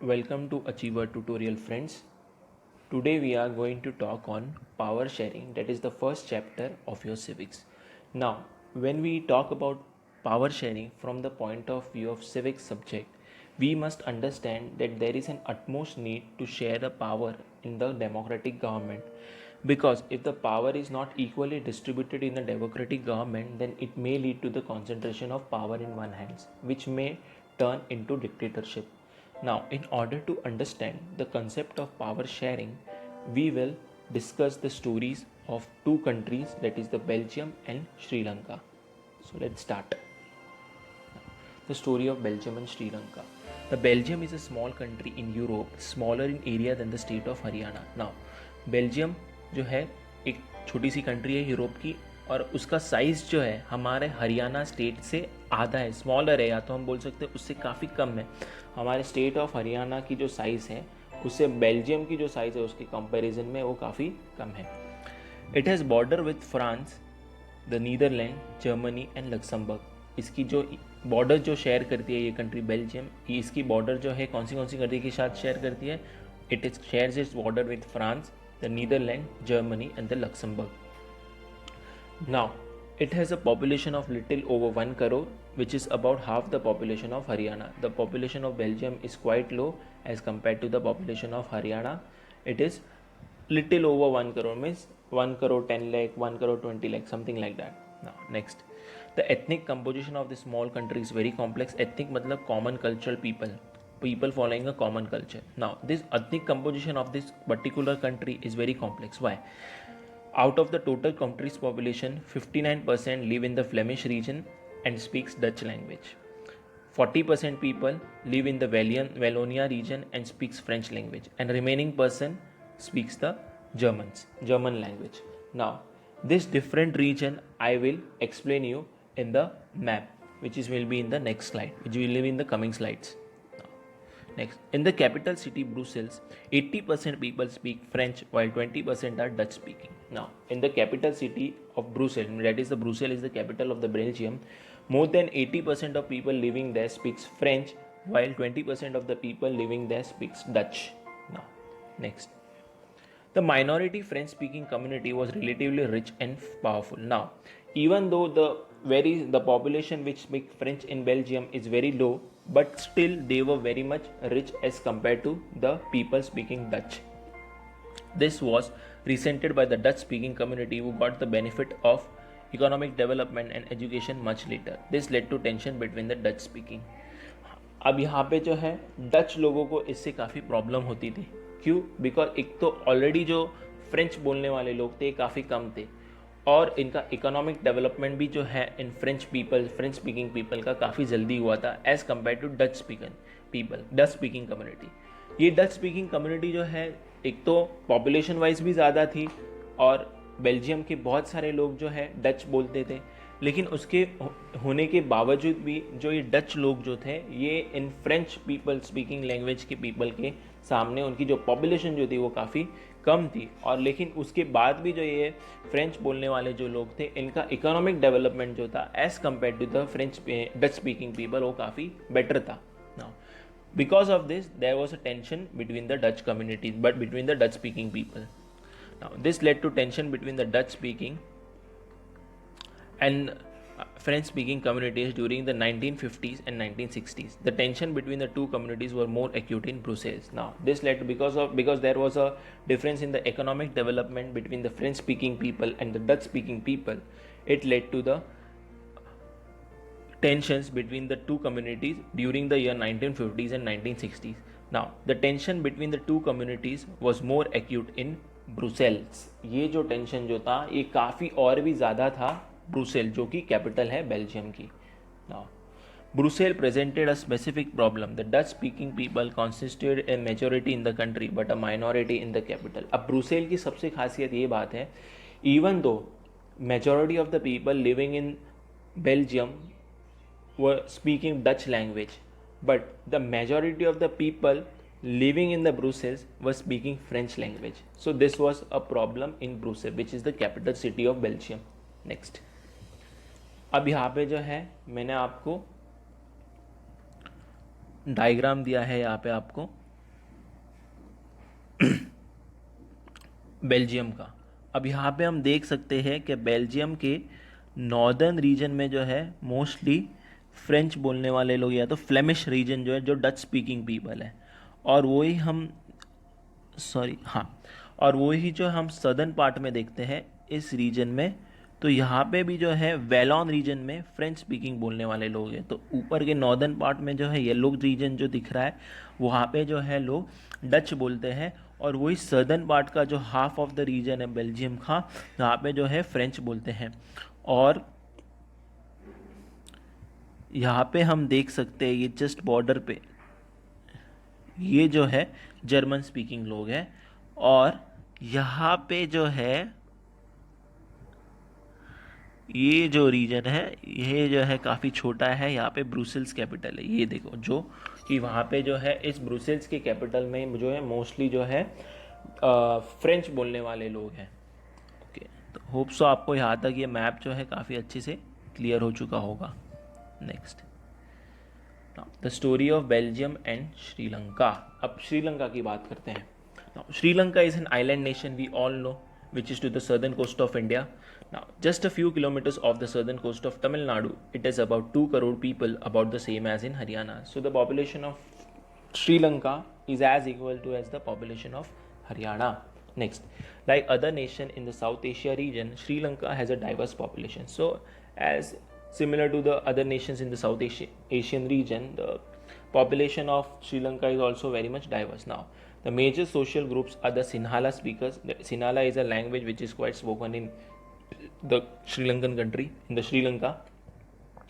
Welcome to Achiever Tutorial friends. Today we are going to talk on power sharing, that is the first chapter of your civics. Now, when we talk about power sharing from the point of view of civics subject, we must understand that there is an utmost need to share the power in the democratic government, because if the power is not equally distributed in the democratic government, then it may lead to the concentration of power in one hands, which may turn into dictatorship. Now, in order to understand the concept of power sharing, we will discuss the stories of two countries, that is the Belgium and Sri Lanka. So let's start. The story of Belgium and Sri Lanka. The Belgium is a small country in Europe, smaller in area than the state of Haryana. Now, Belgium जो है एक छोटी सी country है Europe की, और उसका size जो है हमारे हरियाणा स्टेट से आधा है, स्मॉलर है, या तो हम बोल सकते हैं उससे काफ़ी कम है। हमारे स्टेट ऑफ हरियाणा की जो साइज़ है उससे बेल्जियम की जो साइज़ है उसके कंपैरिजन में वो काफ़ी कम है। It has border with France, the Netherland, Germany and Luxembourg. इसकी जो बॉर्डर जो शेयर करती है ये कंट्री बेल्जियम, ये इसकी बॉर्डर जो है कौन सी कंट्री के साथ शेयर करती है? It is shares its border with France, the Netherland, Germany and the Luxembourg. Now, it has a population of little over 1 crore, which is about half the population of Haryana. The population of Belgium is quite low as compared to the population of Haryana. It is little over 1 crore, means 1 crore 10 lakh, 1 crore 20 lakh, something like that. Now, next. The ethnic composition of this small country is very complex. Ethnic matlab common cultural people following a common culture. Now, this ethnic composition of this particular country is very complex. Why? Out of the total country's population, 59% live in the Flemish region and speaks Dutch language. 40% people live in the Wallonia region and speaks French language, and remaining person speaks the German language. Now, this different region I will explain you in the map, which will be in the next slide, which will be in the coming slides. Next, in the capital city Brussels, 80% people speak French while 20% are Dutch speaking. Now, in the capital city of Brussels, that is the Brussels is the capital of the Belgium, more than 80% of people living there speaks French while 20% of the people living there speaks Dutch. Now, next. The minority French speaking community was relatively rich and powerful. Now, even though the population which speak French in Belgium is very low, but still they were very much rich as compared to the people speaking Dutch. This was resented by the Dutch speaking community, who got the benefit of economic development and education much later. This led to tension between the Dutch speaking. अब यहाँ पे जो है Dutch लोगों को इससे काफ़ी problem होती थी. क्यों? बिकॉज एक तो ऑलरेडी जो फ्रेंच बोलने वाले लोग थे काफ़ी कम थे, और इनका इकोनॉमिक डेवलपमेंट भी जो है इन फ्रेंच स्पीकिंग पीपल का काफ़ी जल्दी हुआ था as compare to Dutch speaking community. ये डच स्पीकिंग कम्युनिटी जो है एक तो पॉपुलेशन वाइज भी ज़्यादा थी, और बेल्जियम के बहुत सारे लोग जो है डच बोलते थे, लेकिन उसके होने के बावजूद भी जो ये डच लोग जो थे ये in French people speaking language के पीपल के सामने उनकी जो पॉपुलेशन जो थी वो काफ़ी कम थी, और लेकिन उसके बाद भी जो ये फ्रेंच बोलने वाले जो लोग थे इनका इकोनॉमिक डेवलपमेंट जो था as compare to the Dutch speaking people वो काफ़ी बेटर था. Now because of this there was a tension between the Dutch communities, but between the Dutch speaking people. Now this led to tension between the Dutch speaking and French speaking communities during the 1950s and 1960s. The tension between the two communities were more acute in Brussels. Now this led to because there was a difference in the economic development between the French speaking people and the Dutch speaking people. It led to the tensions between the two communities during the year 1950s and 1960s. Now the tension between the two communities was more acute in Brussels. ये जो tension जो था ये काफ़ी और भी ज़्यादा था ब्रुसेल, जो कि कैपिटल है बेल्जियम की. Now Brussels presented a specific problem. The Dutch speaking people constituted a majority in the country but a minority in the capital. अब ब्रुसेल की सबसे खासियत ये बात है, even though majority of the people living in Belgium were speaking Dutch language, but the majority of the people living in the Brussels were speaking French language. So this was a problem in Brussels, which is the capital city of Belgium. Next. अब यहाँ पे जो है मैंने आपको diagram दिया है यहाँ पे आपको बेल्जियम का। अब यहाँ पे हम देख सकते हैं कि बेल्जियम के नॉर्दर्न रीजन में जो है मोस्टली फ्रेंच बोलने वाले लोग, या तो फ्लेमिश रीजन जो है जो डच स्पीकिंग पीपल है, और वही हम हाँ, और वही जो हम सदर्न पार्ट में देखते हैं इस रीजन में, तो यहाँ पे भी जो है वेलॉन रीजन में फ्रेंच स्पीकिंग बोलने वाले लोग हैं। तो ऊपर के नॉर्दर्न पार्ट में जो है येलो रीजन जो दिख रहा है वहाँ पे जो है लोग डच बोलते हैं, और वही सदर्न पार्ट का जो हाफ ऑफ द रीजन है बेल्जियम का, यहाँ पे जो है फ्रेंच बोलते हैं। और यहाँ पे हम देख सकते हैं ये जस्ट बॉर्डर पे ये जो है जर्मन स्पीकिंग लोग हैं, और यहाँ पे जो है ये जो रीजन है ये जो है काफ़ी छोटा है, यहाँ पे ब्रुसेल्स कैपिटल है, ये देखो जो कि वहाँ पे जो है इस ब्रुसेल्स के कैपिटल में जो है मोस्टली जो है फ्रेंच बोलने वाले लोग हैं। ओके, तो होप सो आपको यहाँ तक ये मैप जो है काफ़ी अच्छे से क्लियर हो चुका होगा। Next, the story of Belgium and Sri Lanka. अब श्रीलंका की बात करते हैं। Now, Sri Lanka is an island nation we all know, which is to the southern coast of India. Now, just a few kilometers off the southern coast of Tamil Nadu, it is about 2 crore people, about the same as in Haryana. So the population of Sri Lanka is as equal to as the population of Haryana. Next, like other nation in the South Asia region, Sri Lanka has a diverse population. So as similar to the other nations in the South Asian region, the population of Sri Lanka is also very much diverse. Now, the major social groups are the Sinhala speakers. The Sinhala is a language which is quite spoken in the Sri Lankan country, in the Sri Lanka.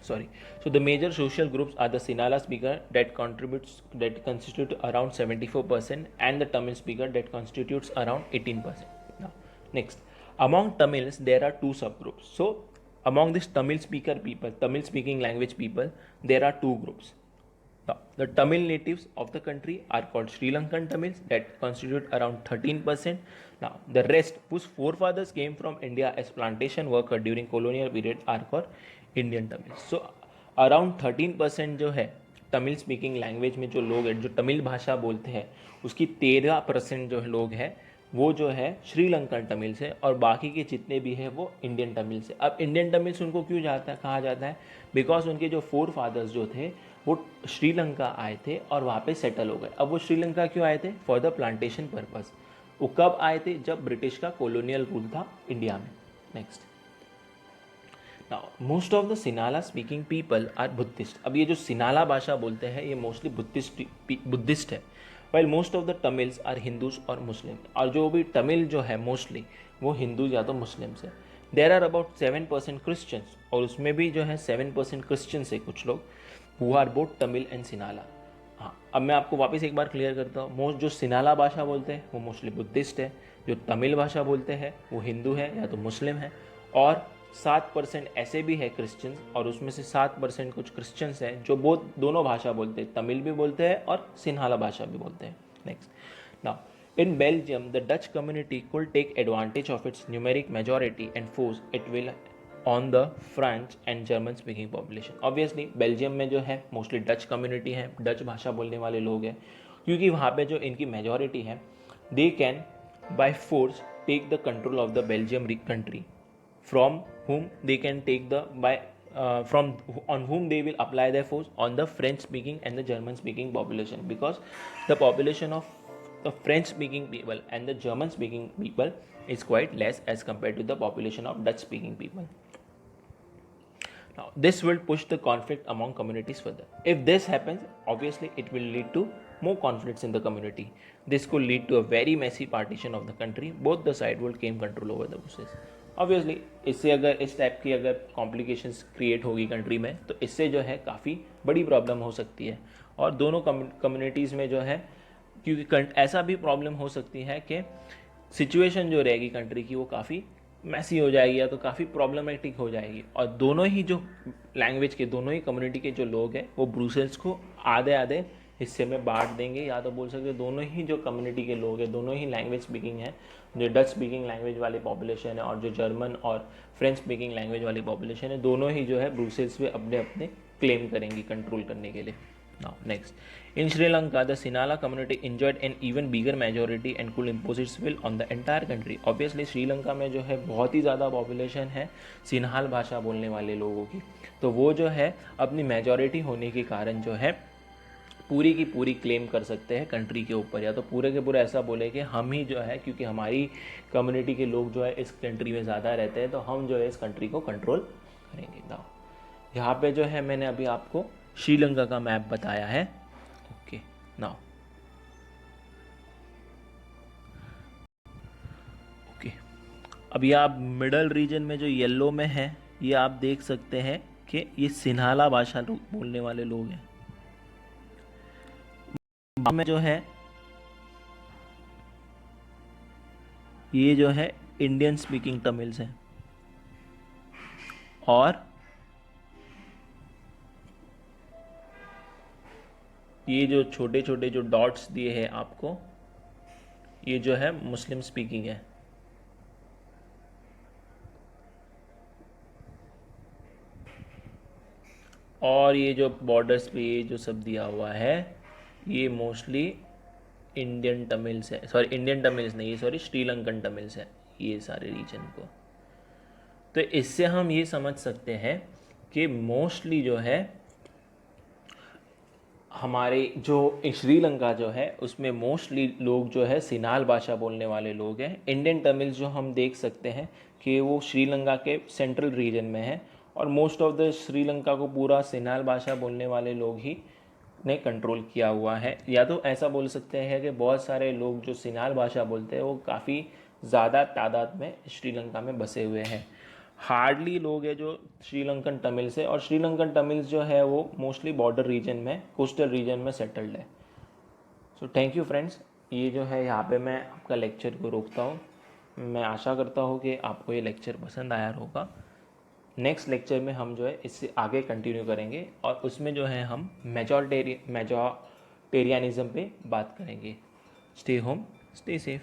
Sorry. So the major social groups are the Sinhala speaker that constitute around 74%, and the Tamil speaker that constitutes around 18%. Now, next, among Tamils there are two subgroups. So among these Tamil speaking language people, there are two groups. The Tamil natives of the country are called Sri Lankan Tamils, that constitute around 13%. Now, the rest, whose forefathers came from India as plantation worker during colonial period, are called Indian Tamils. So, around 13% जो है Tamil speaking language में जो लोग हैं, जो तमिल भाषा बोलते हैं, उसकी 13% जो लोग हैं वो जो है श्रीलंकन तमिल से, और बाकी के जितने भी हैं वो इंडियन तमिल से। अब इंडियन तमिल्स उनको क्यों कहा जाता है? बिकॉज उनके जो फोर फादर्स जो थे वो श्रीलंका आए थे और वहाँ पे सेटल हो गए। अब वो श्रीलंका क्यों आए थे? For the plantation purpose. वो कब आए थे? जब ब्रिटिश का कॉलोनियल रूल था इंडिया में। Next, now most of the Sinhala speaking people are Buddhist. अब ये जो सिनाला भाषा बोलते हैं ये मोस्टली बुद्धिस्ट है, while most of the Tamils are Hindus और मुस्लिम। और जो भी तमिल जो है मोस्टली वो हिंदू या तो मुस्लिम से। देर आर अबाउट 7% क्रिश्चियंस, और उसमें भी जो है 7% क्रिश्चियंस है कुछ लोग, who are both Tamil and Sinhala. हाँ, अब मैं आपको वापस एक बार क्लियर करता हूँ। मोस्ट जो सिनाला भाषा बोलते हैं वो मोस्टली बुद्धिस्ट है, जो तमिल भाषा बोलते हैं वो हिंदू है या तो मुस्लिम है, और 7% ऐसे भी है क्रिश्चियंस, और उसमें से 7% कुछ क्रिश्चियंस हैं जो दोनों भाषा बोलते हैं, तमिल भी बोलते हैं और सिन्हाला भाषा भी बोलते हैं। Next, now in Belgium, the Dutch community could take advantage of its numeric majority and force it will on the French and German speaking population. Obviously, Belgium में जो है मोस्टली डच कम्युनिटी है, डच भाषा बोलने वाले लोग हैं, क्योंकि वहाँ पे जो इनकी मेजॉरिटी है, they can by force take the control of the Belgium country, from whom they can take the from on whom they will apply their force on the French speaking and the German speaking population, because the population of the French speaking people and the German speaking people is quite less as compared to the population of Dutch speaking people. Now this will push the conflict among communities further. If this happens, obviously it will lead to more conflicts in the community. This could lead to a very messy partition of the country. Both the side will gain control over the process. Obviously इससे अगर इस type की अगर complications create होगी country में, तो इससे जो है काफ़ी बड़ी प्रॉब्लम हो सकती है, और दोनों कम्युनिटीज़ में जो है, क्योंकि ऐसा भी प्रॉब्लम हो सकती है कि सिचुएशन जो रहेगी कंट्री की वो काफ़ी मैसी हो जाएगी या तो काफ़ी प्रॉब्लमेटिक हो जाएगी, और दोनों ही जो लैंग्वेज के, दोनों ही कम्युनिटी के जो लोग हैं वो ब्रुसेल्स को आधे आधे हिस्से में बांट देंगे, या तो बोल सकते हैं दोनों ही जो कम्युनिटी के लोग हैं, दोनों ही लैंग्वेज स्पीकिंग है, जो डच स्पीकिंग लैंग्वेज वाली पॉपुलेशन है और जो जर्मन और फ्रेंच स्पीकिंग लैंग्वेज वाली पॉपुलेशन है, दोनों ही जो है ब्रुसेल्स पे अपने अपने क्लेम करेंगी कंट्रोल करने के लिए। Now next, In Sri Lanka, the Sinhala community enjoyed an even bigger majority and could impose its will on the entire country. Obviously, Sri Lanka में जो है बहुत ही ज़्यादा पॉपुलेशन है सिन्हाल भाषा बोलने वाले लोगों की, तो वो जो है अपनी मेजॉरिटी होने के कारण जो है पूरी की पूरी क्लेम कर सकते हैं कंट्री के ऊपर, या तो पूरे के पूरे ऐसा बोले कि हम ही जो है, क्योंकि हमारी कम्युनिटी के लोग जो है इस कंट्री में ज़्यादा रहते हैं, तो हम जो है इस कंट्री को कंट्रोल करेंगे। ना यहाँ पे जो है मैंने अभी आपको श्रीलंका का मैप बताया है। ओके, नाउ ओके, अभी आप मिडल रीजन में जो येलो में है ये आप देख सकते हैं कि ये सिन्हाला भाषा बोलने वाले लोग हैं। में जो है ये जो है इंडियन स्पीकिंग तमिल्स हैं, और ये जो छोटे छोटे जो डॉट्स दिए हैं आपको, ये जो है मुस्लिम स्पीकिंग है। और ये जो बॉर्डर्स पे ये जो सब दिया हुआ है ये मोस्टली इंडियन तमिल्स है, सॉरी इंडियन तमिल्स नहीं, सॉरी श्रीलंकन तमिल्स है ये सारे रीजन को। तो इससे हम ये समझ सकते हैं कि मोस्टली जो है हमारे जो श्रीलंका जो है उसमें मोस्टली लोग जो है सिन्हाल भाषा बोलने वाले लोग हैं। इंडियन तमिल्स जो हम देख सकते हैं कि वो श्रीलंका के सेंट्रल रीजन में है, और मोस्ट ऑफ द श्रीलंका को पूरा सिन्हाल भाषा बोलने वाले लोग ही ने कंट्रोल किया हुआ है। या तो ऐसा बोल सकते हैं कि बहुत सारे लोग जो सिन्हाल भाषा बोलते हैं वो काफ़ी ज़्यादा तादाद में श्रीलंका में बसे हुए हैं। हार्डली लोग हैं जो श्रीलंकन तमिल्स है, और श्रीलंकन तमिल्स जो है वो मोस्टली बॉर्डर रीजन में, कोस्टल रीजन में सेटल्ड है। सो थैंक यू फ्रेंड्स, ये जो है यहाँ पे मैं आपका लेक्चर को रोकता हूँ। मैं आशा करता हूँ कि आपको ये लेक्चर पसंद आया होगा। नेक्स्ट लेक्चर में हम जो है इससे आगे कंटिन्यू करेंगे, और उसमें जो है हम मेजॉरिटेरियनिज्म पे बात करेंगे। Stay home, stay safe.